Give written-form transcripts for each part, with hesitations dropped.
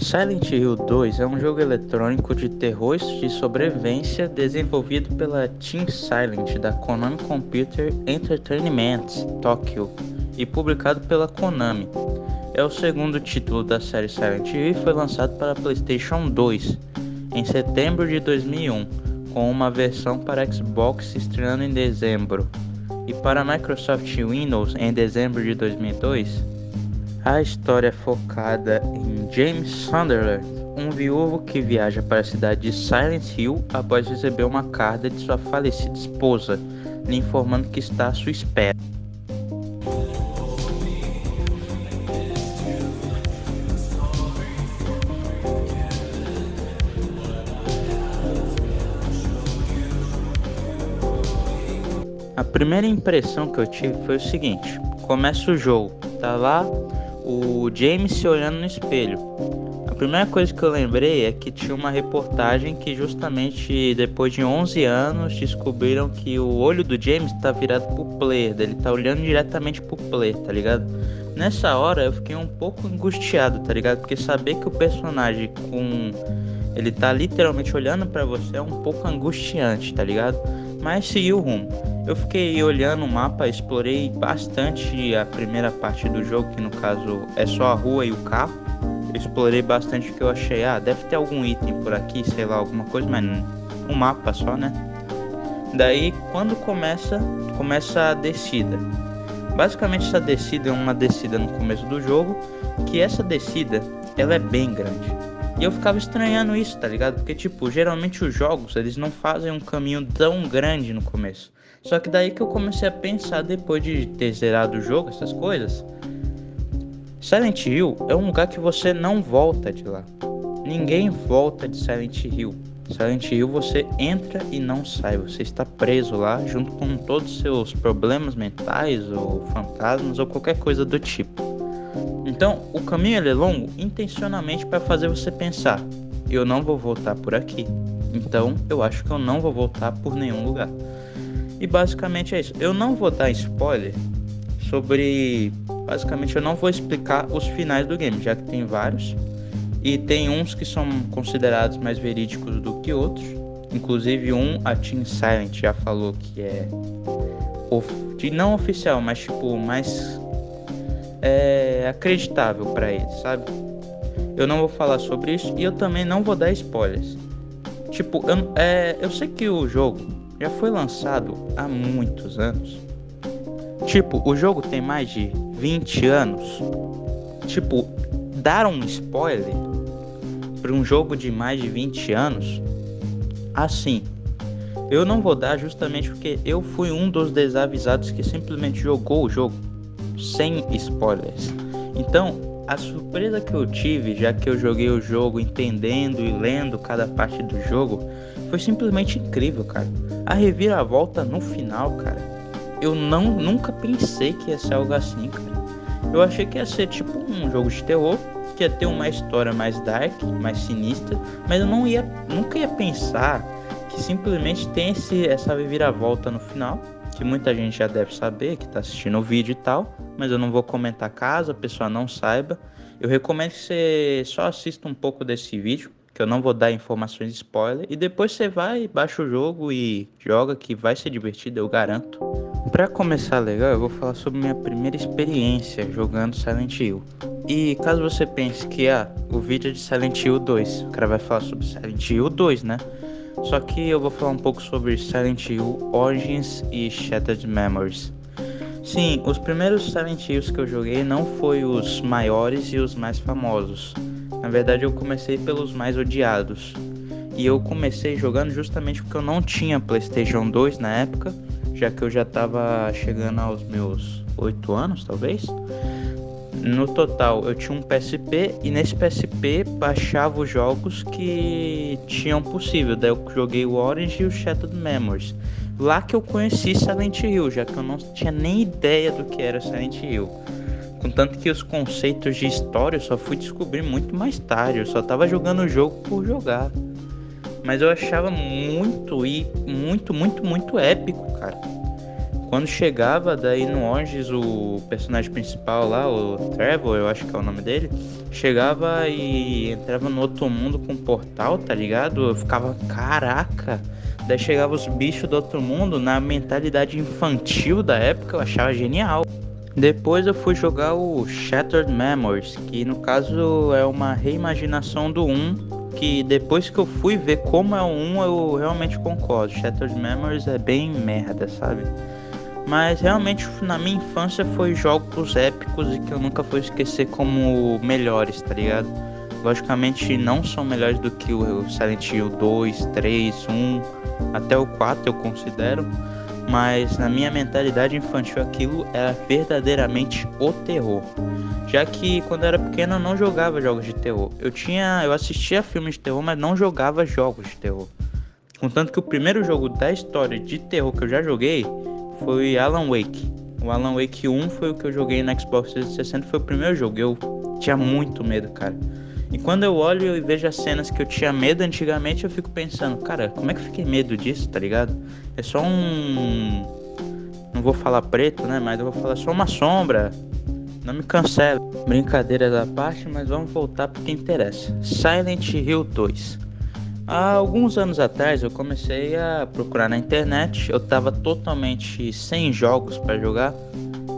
Silent Hill 2 é um jogo eletrônico de terror de sobrevivência desenvolvido pela Team Silent da Konami Computer Entertainment Tokyo e publicado pela Konami. É o segundo título da série Silent Hill e foi lançado para PlayStation 2 em setembro de 2001, com uma versão para Xbox estreando em dezembro, e para Microsoft Windows em dezembro de 2002. A história é focada em James Sunderland, um viúvo que viaja para a cidade de Silent Hill após receber uma carta de sua falecida esposa, lhe informando que está à sua espera. A primeira impressão que eu tive foi o seguinte: começa o jogo, tá lá o James se olhando no espelho. A primeira coisa que eu lembrei é que tinha uma reportagem que justamente depois de 11 anos descobriram que o olho do James tá virado pro player, ele tá olhando diretamente pro player, tá ligado? Nessa hora eu fiquei um pouco angustiado, tá ligado? Porque saber que o personagem ele tá literalmente olhando pra você é um pouco angustiante, tá ligado? Mas seguiu o rumo. Eu fiquei olhando o mapa, explorei bastante a primeira parte do jogo, que no caso é só a rua e o carro. Eu explorei bastante o que eu achei, deve ter algum item por aqui, sei lá, alguma coisa, mas um mapa só, né? Daí, quando começa a descida. Basicamente essa descida é uma descida no começo do jogo, que essa descida, ela é bem grande. E eu ficava estranhando isso, tá ligado? Porque, tipo, geralmente os jogos, eles não fazem um caminho tão grande no começo. Só que daí que eu comecei a pensar, depois de ter zerado o jogo, essas coisas. Silent Hill é um lugar que você não volta de lá. Ninguém volta de Silent Hill. Silent Hill você entra e não sai. Você está preso lá, junto com todos os seus problemas mentais, ou fantasmas, ou qualquer coisa do tipo. Então, o caminho ele é longo intencionalmente para fazer você pensar: eu não vou voltar por aqui, então eu acho que eu não vou voltar por nenhum lugar. E basicamente é isso. Eu não vou dar spoiler sobre... Basicamente eu não vou explicar os finais do game, já que tem vários. E tem uns que são considerados mais verídicos do que outros. Inclusive a Team Silent já falou que é... não oficial, mas tipo, mais... acreditável pra eles, sabe? Eu não vou falar sobre isso e eu também não vou dar spoilers. Tipo, eu sei que o jogo já foi lançado há muitos anos. Tipo, o jogo tem mais de 20 anos. Tipo, dar um spoiler para um jogo de mais de 20 anos, assim, eu não vou dar, justamente porque eu fui um dos desavisados que simplesmente jogou o jogo sem spoilers. Então, a surpresa que eu tive, já que eu joguei o jogo entendendo e lendo cada parte do jogo, foi simplesmente incrível, cara. A reviravolta no final, cara, eu nunca pensei que ia ser algo assim, cara. Eu achei que ia ser tipo um jogo de terror, que ia ter uma história mais dark, mais sinistra, mas eu nunca ia pensar que simplesmente tem essa reviravolta no final, que muita gente já deve saber, que tá assistindo o vídeo e tal, mas eu não vou comentar caso a pessoa não saiba. Eu recomendo que você só assista um pouco desse vídeo, que eu não vou dar informações de spoiler, e depois você vai, baixa o jogo e joga, que vai ser divertido, eu garanto. Pra começar legal, eu vou falar sobre minha primeira experiência jogando Silent Hill. E caso você pense que o vídeo é de Silent Hill 2, o cara vai falar sobre Silent Hill 2, né? Só que eu vou falar um pouco sobre Silent Hill Origins e Shattered Memories. Sim, os primeiros Silent Hills que eu joguei não foi os maiores e os mais famosos. Na verdade eu comecei pelos mais odiados. E eu comecei jogando justamente porque eu não tinha PlayStation 2 na época, já que eu já estava chegando aos meus 8 anos, talvez. No total eu tinha um PSP e nesse PSP baixava os jogos que tinham possível. Daí eu joguei o Orange e o Shattered Memories. Lá que eu conheci Silent Hill, já que eu não tinha nem ideia do que era Silent Hill. Contanto que os conceitos de história eu só fui descobrir muito mais tarde. Eu só tava jogando o jogo por jogar. Mas eu achava muito épico, cara. Quando chegava, daí no Origins, o personagem principal lá, o Trevor, eu acho que é o nome dele, chegava e entrava no outro mundo com um portal, tá ligado? Eu ficava, caraca! Daí chegava os bichos do outro mundo, na mentalidade infantil da época, eu achava genial. Depois eu fui jogar o Shattered Memories, que no caso é uma reimaginação do 1, que depois que eu fui ver como é o 1, eu realmente concordo. Shattered Memories é bem merda, sabe? Mas realmente na minha infância foi jogos épicos e que eu nunca vou esquecer como melhores, tá ligado? Logicamente não são melhores do que o Silent Hill 2, 3, 1, até o 4 eu considero. Mas na minha mentalidade infantil aquilo era verdadeiramente o terror. Já que quando eu era pequeno eu não jogava jogos de terror. Eu assistia filmes de terror, mas não jogava jogos de terror. Contanto que o primeiro jogo da história de terror que eu já joguei foi Alan Wake. O Alan Wake 1 foi o que eu joguei no Xbox 360, foi o primeiro jogo. Eu tinha muito medo, cara. E quando eu olho e vejo as cenas que eu tinha medo antigamente, eu fico pensando, cara, como é que eu fiquei medo disso, tá ligado? É só um... Não vou falar preto, né? Mas eu vou falar só uma sombra. Não me cancela. Brincadeiras à parte, mas vamos voltar pro que interessa. Silent Hill 2. Há alguns anos atrás eu comecei a procurar na internet. Eu tava totalmente sem jogos para jogar.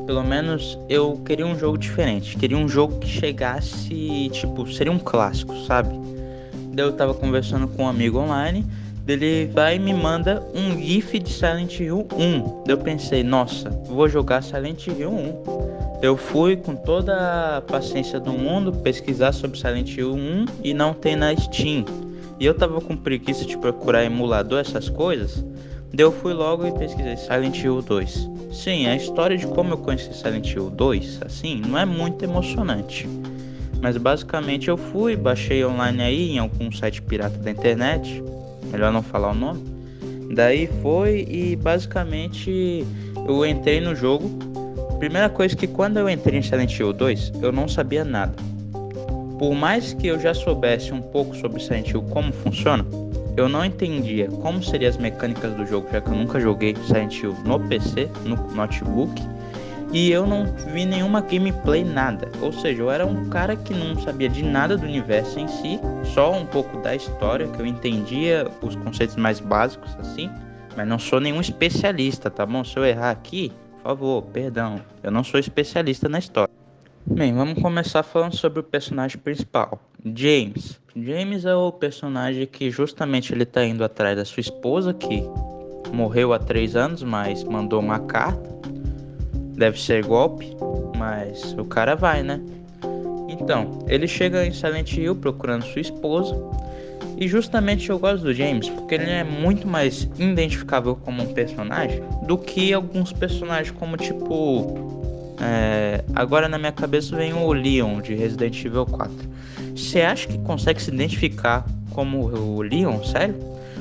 Pelo menos eu queria um jogo diferente. Queria um jogo que chegasse, tipo, seria um clássico, sabe? Daí eu tava conversando com um amigo online. Ele vai e me manda um GIF de Silent Hill 1. Daí eu pensei, nossa, vou jogar Silent Hill 1. Eu fui com toda a paciência do mundo pesquisar sobre Silent Hill 1 e não tem na Steam. E eu tava com preguiça de procurar emulador, essas coisas. Daí eu fui logo e pesquisei Silent Hill 2. Sim, a história de como eu conheci Silent Hill 2, assim, não é muito emocionante. Mas basicamente eu fui, baixei online aí em algum site pirata da internet. Melhor não falar o nome. Daí foi e basicamente eu entrei no jogo. Primeira coisa que quando eu entrei em Silent Hill 2, eu não sabia nada. Por mais que eu já soubesse um pouco sobre Silent Hill como funciona, eu não entendia como seriam as mecânicas do jogo, já que eu nunca joguei Silent Hill no PC, no notebook, e eu não vi nenhuma gameplay, nada. Ou seja, eu era um cara que não sabia de nada do universo em si, só um pouco da história, que eu entendia os conceitos mais básicos assim, mas não sou nenhum especialista, tá bom? Se eu errar aqui, por favor, perdão, eu não sou especialista na história. Bem, vamos começar falando sobre o personagem principal, James. James é o personagem que justamente ele tá indo atrás da sua esposa, que morreu há 3 anos, mas mandou uma carta. Deve ser golpe, mas o cara vai, né? Então, ele chega em Silent Hill procurando sua esposa. E justamente eu gosto do James, porque ele é muito mais identificável como um personagem do que alguns personagens como tipo... agora na minha cabeça vem o Leon de Resident Evil 4. Você acha que consegue se identificar como o Leon? Sério?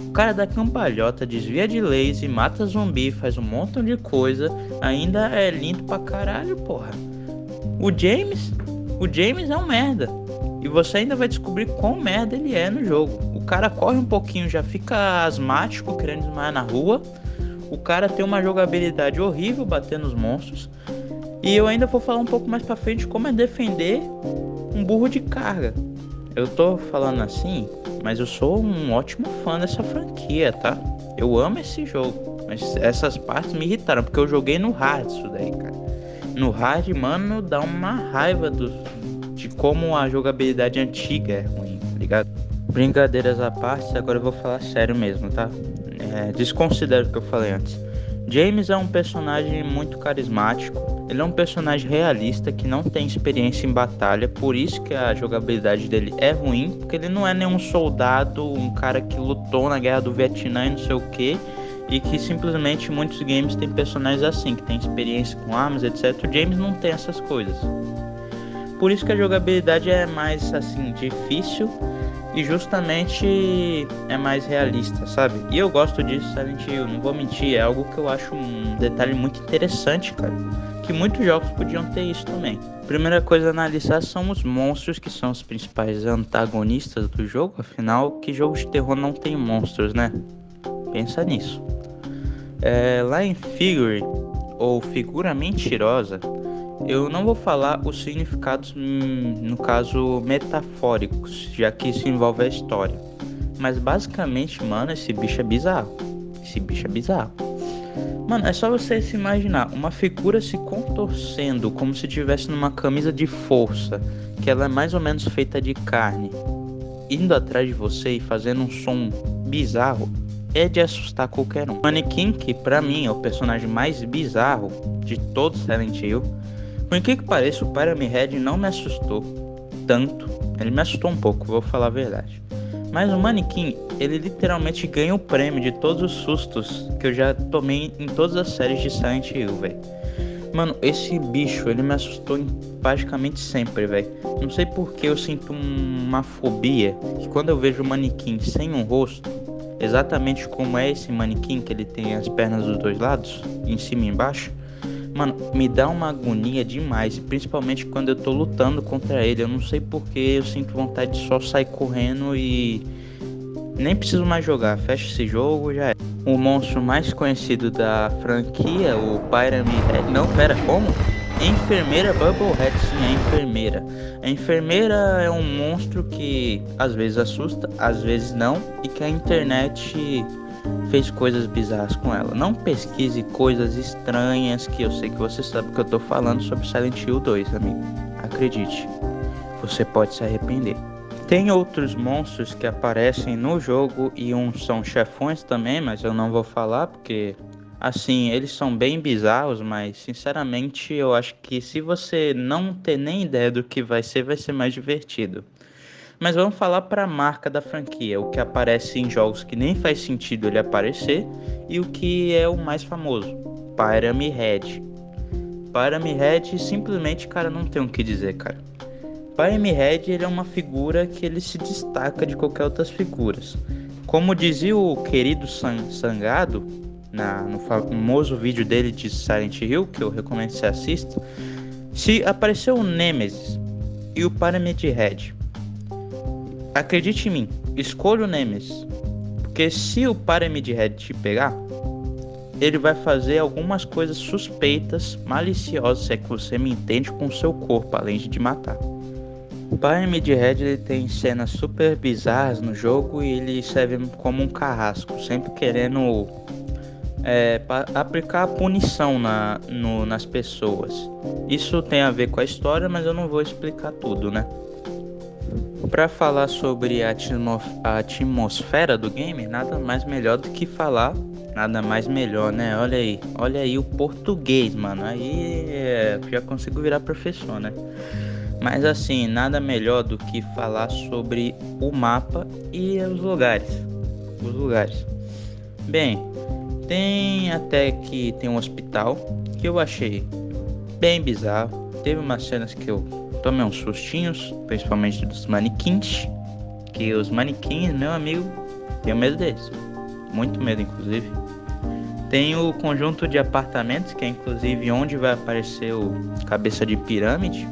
O cara dá cambalhota, desvia de laser, mata zumbi, faz um montão de coisa, ainda é lindo pra caralho, porra. O James é um merda. E você ainda vai descobrir quão merda ele é no jogo. O cara corre um pouquinho, já fica asmático, querendo desmaiar na rua. O cara tem uma jogabilidade horrível batendo nos monstros. E eu ainda vou falar um pouco mais pra frente como é defender um burro de carga. Eu tô falando assim, mas eu sou um ótimo fã dessa franquia, tá? Eu amo esse jogo, mas essas partes me irritaram, porque eu joguei no hard isso daí, cara. No hard, mano, dá uma raiva de como a jogabilidade antiga é ruim, tá ligado? Brincadeiras à parte, agora eu vou falar sério mesmo, tá? Desconsidero o que eu falei antes. James é um personagem muito carismático. Ele é um personagem realista que não tem experiência em batalha, por isso que a jogabilidade dele é ruim, porque ele não é nenhum soldado, um cara que lutou na guerra do Vietnã e não sei o que, e que simplesmente muitos games tem personagens assim, que tem experiência com armas, etc. O James não tem essas coisas. Por isso que a jogabilidade é mais assim, difícil e justamente é mais realista, sabe? E eu gosto disso, Silent Hill, não vou mentir, é algo que eu acho um detalhe muito interessante, cara. Que muitos jogos podiam ter isso também. Primeira coisa a analisar são os monstros, que são os principais antagonistas do jogo. Afinal, que jogo de terror não tem monstros, né? Pensa nisso. Lá em Figure, ou figura mentirosa, eu não vou falar os significados, no caso, metafóricos, já que isso envolve a história. Mas basicamente, mano, esse bicho é bizarro. Esse bicho é bizarro. Mano, é só você se imaginar uma figura se contorcendo como se estivesse numa camisa de força, que ela é mais ou menos feita de carne, indo atrás de você e fazendo um som bizarro, é de assustar qualquer um. O manequim, que pra mim é o personagem mais bizarro de todo Silent Hill, por que pareça, o Pyramid Head não me assustou tanto. Ele me assustou um pouco, vou falar a verdade. Mas o manequim, ele literalmente ganha o prêmio de todos os sustos que eu já tomei em todas as séries de Silent Hill, velho. Mano, esse bicho, ele me assustou praticamente sempre, velho. Não sei porque eu sinto uma fobia, que quando eu vejo o manequim sem um rosto, exatamente como é esse manequim, que ele tem as pernas dos dois lados, em cima e embaixo, mano, me dá uma agonia demais, principalmente quando eu tô lutando contra ele. Eu não sei porque eu sinto vontade de só sair correndo e nem preciso mais jogar. Fecha esse jogo, já é. O monstro mais conhecido da franquia, o Pyramid Head. Não, pera, como? Enfermeira Bubblehead, sim, a enfermeira. A enfermeira é um monstro que às vezes assusta, às vezes não, e que a internet fez coisas bizarras com ela. Não pesquise coisas estranhas, que eu sei que você sabe que eu tô falando sobre Silent Hill 2, amigo. Acredite, você pode se arrepender. Tem outros monstros que aparecem no jogo e uns são chefões também, mas eu não vou falar porque, assim, eles são bem bizarros, mas sinceramente eu acho que se você não ter nem ideia do que vai ser mais divertido. Mas vamos falar para a marca da franquia, o que aparece em jogos que nem faz sentido ele aparecer e o que é o mais famoso, Pyramid Head. Pyramid Head simplesmente, cara, não tem o que dizer, cara. Pyramid Head, ele é uma figura que ele se destaca de qualquer outras figuras. Como dizia o querido Sangado, no famoso vídeo dele de Silent Hill, que eu recomendo que você assista, se apareceu o Nemesis e o Pyramid Head, acredite em mim, escolha o Nemesis, porque se o Pyramid Head te pegar, ele vai fazer algumas coisas suspeitas, maliciosas, se é que você me entende, com o seu corpo, além de te matar. O Pyramid Head, ele tem cenas super bizarras no jogo e ele serve como um carrasco, sempre querendo aplicar a punição nas pessoas. Isso tem a ver com a história, mas eu não vou explicar tudo, né? Para falar sobre a atmosfera do game, nada mais melhor do que falar, nada mais melhor, né? Olha aí o português, mano. Aí já consigo virar professor, né? Mas assim, nada melhor do que falar sobre o mapa e os lugares. Bem, tem até que tem um hospital que eu achei bem bizarro. Teve umas cenas que eu tomei uns sustinhos, principalmente dos manequins. Que os manequins, meu amigo, tenho medo deles. Muito medo, inclusive. Tem o conjunto de apartamentos, que é inclusive onde vai aparecer o cabeça de pirâmide.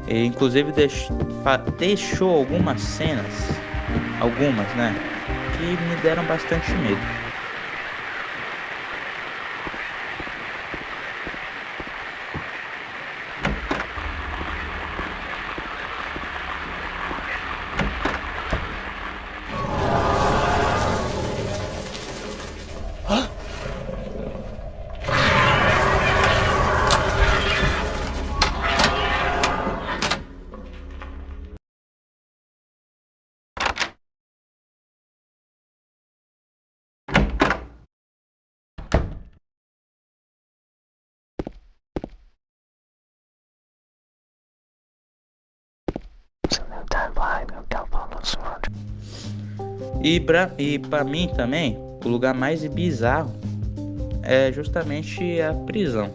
Ele inclusive deixou algumas cenas, né, que me deram bastante medo. E pra mim também, o lugar mais bizarro é justamente a prisão.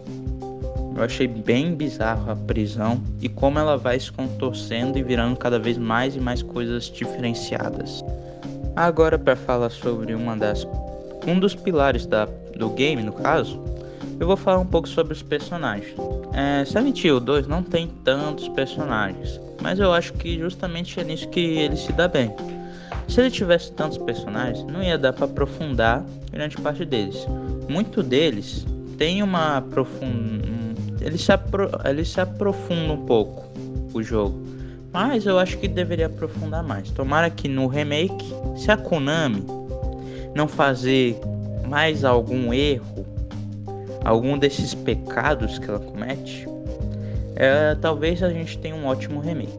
Eu achei bem bizarro a prisão e como ela vai se contorcendo e virando cada vez mais e mais coisas diferenciadas. Agora, para falar sobre um dos pilares do game, no caso, eu vou falar um pouco sobre os personagens. Silent Hill 2 não tem tantos personagens, mas eu acho que justamente é nisso que ele se dá bem. Se ele tivesse tantos personagens, não ia dar para aprofundar grande parte deles. Muito deles tem uma ele se aprofunda um pouco o jogo, mas eu acho que deveria aprofundar mais. Tomara que no remake, se a Konami não fazer mais algum erro, algum desses pecados que ela comete, talvez a gente tenha um ótimo remake.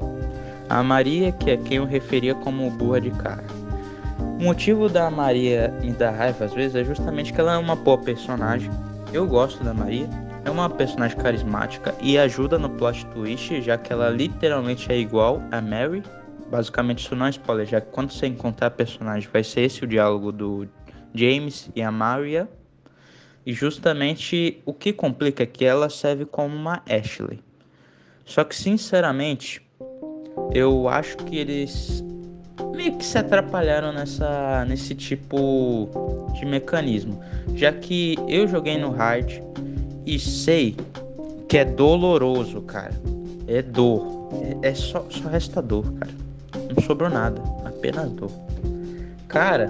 A Maria, que é quem eu referia como burra de cara. O motivo da Maria me dar raiva às vezes é justamente que ela é uma boa personagem. Eu gosto da Maria. É uma personagem carismática e ajuda no plot twist, já que ela literalmente é igual a Mary. Basicamente isso não é spoiler, já que quando você encontrar a personagem vai ser esse o diálogo do James e a Maria. E justamente o que complica é que ela serve como uma Ashley. Só que sinceramente, eu acho que eles meio que se atrapalharam nesse tipo de mecanismo, já que eu joguei no hard e sei que é doloroso, cara. É dor, só resta dor, cara. Não sobrou nada, apenas dor. Cara,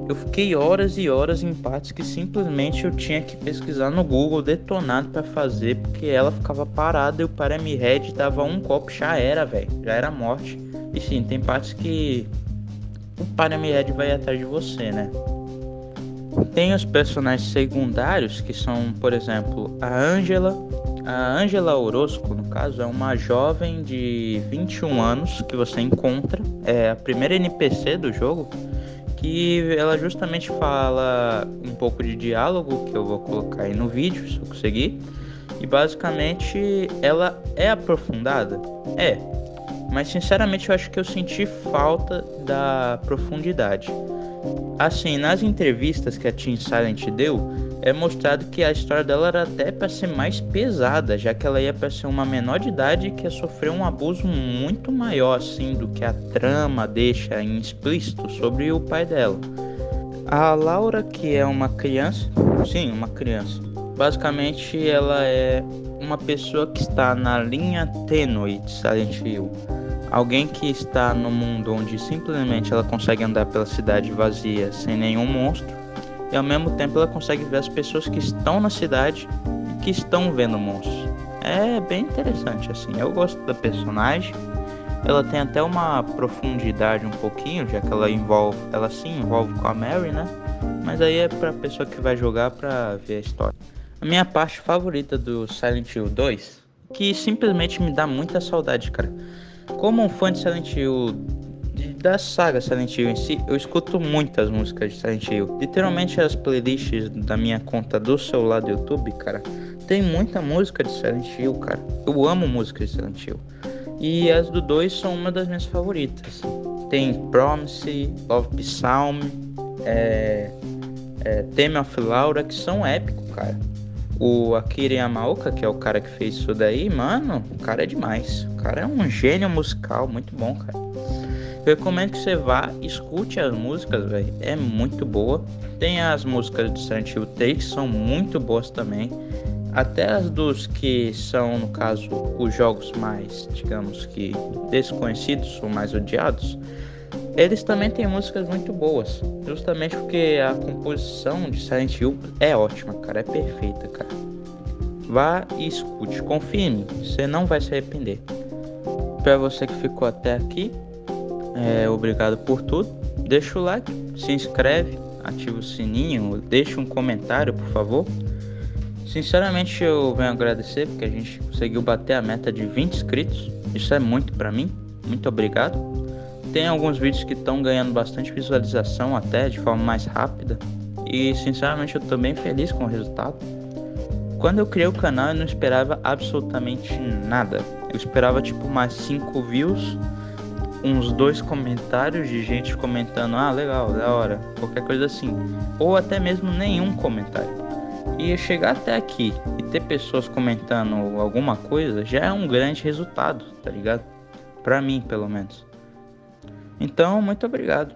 eu fiquei horas e horas em partes que simplesmente eu tinha que pesquisar no Google detonado pra fazer, porque ela ficava parada e o Pyramid Head dava um golpe, já era, velho. Já era morte. E sim, tem partes que o Pyramid Head vai atrás de você, né? Tem os personagens secundários que são, por exemplo, a Angela. A Angela Orozco, no caso, é uma jovem de 21 anos que você encontra. É a primeira NPC do jogo, que ela justamente fala um pouco de diálogo, que eu vou colocar aí no vídeo, se eu conseguir. E basicamente ela é aprofundada? É. Mas sinceramente eu acho que eu senti falta da profundidade. Assim, nas entrevistas que a Team Silent deu, é mostrado que a história dela era até para ser mais pesada, já que ela ia para ser uma menor de idade que ia sofrer um abuso muito maior assim do que a trama deixa em explícito sobre o pai dela. A Laura, que é uma criança, sim, uma criança. Basicamente ela é uma pessoa que está na linha tênue de Silent Hill. Alguém que está no mundo onde simplesmente ela consegue andar pela cidade vazia sem nenhum monstro, e ao mesmo tempo ela consegue ver as pessoas que estão na cidade e que estão vendo monstros. É bem interessante assim, eu gosto da personagem. Ela tem até uma profundidade um pouquinho, já que ela se envolve com a Mary, né? Mas aí é pra pessoa que vai jogar pra ver a história. A minha parte favorita do Silent Hill 2, que simplesmente me dá muita saudade, cara. Como um fã de Silent Hill, da saga Silent Hill em si, eu escuto muitas músicas de Silent Hill. Literalmente as playlists da minha conta do celular do YouTube, cara, tem muita música de Silent Hill, cara. Eu amo música de Silent Hill. E as do 2 são uma das minhas favoritas. Tem Promise, Love Psalm, Theme of Laura, que são épicos, cara. O Akira Yamaoka, que é o cara que fez isso daí, mano, o cara é demais. O cara é um gênio musical, muito bom, cara. Eu recomendo que você vá, escute as músicas, velho. É muito boa. Tem as músicas de Silent Hill 3 que são muito boas também. Até as dos que são, no caso, os jogos mais, digamos que desconhecidos ou mais odiados, eles também têm músicas muito boas. Justamente porque a composição de Silent Hill é ótima, cara. É perfeita, cara. Vá e escute. Confie em mim, você não vai se arrepender. Para você que ficou até aqui, obrigado por tudo. Deixa o like, se inscreve, ativa o sininho, deixa um comentário, por favor. Sinceramente eu venho agradecer porque a gente conseguiu bater a meta de 20 inscritos. Isso é muito pra mim. Muito obrigado. Tem alguns vídeos que estão ganhando bastante visualização até de forma mais rápida. E sinceramente eu tô bem feliz com o resultado. Quando eu criei o canal eu não esperava absolutamente nada. Eu esperava tipo mais 5 views, uns 2 comentários de gente comentando, ah, legal, da hora, qualquer coisa assim. Ou até mesmo nenhum comentário. E chegar até aqui e ter pessoas comentando alguma coisa já é um grande resultado, tá ligado? Pra mim, pelo menos. Então, muito obrigado.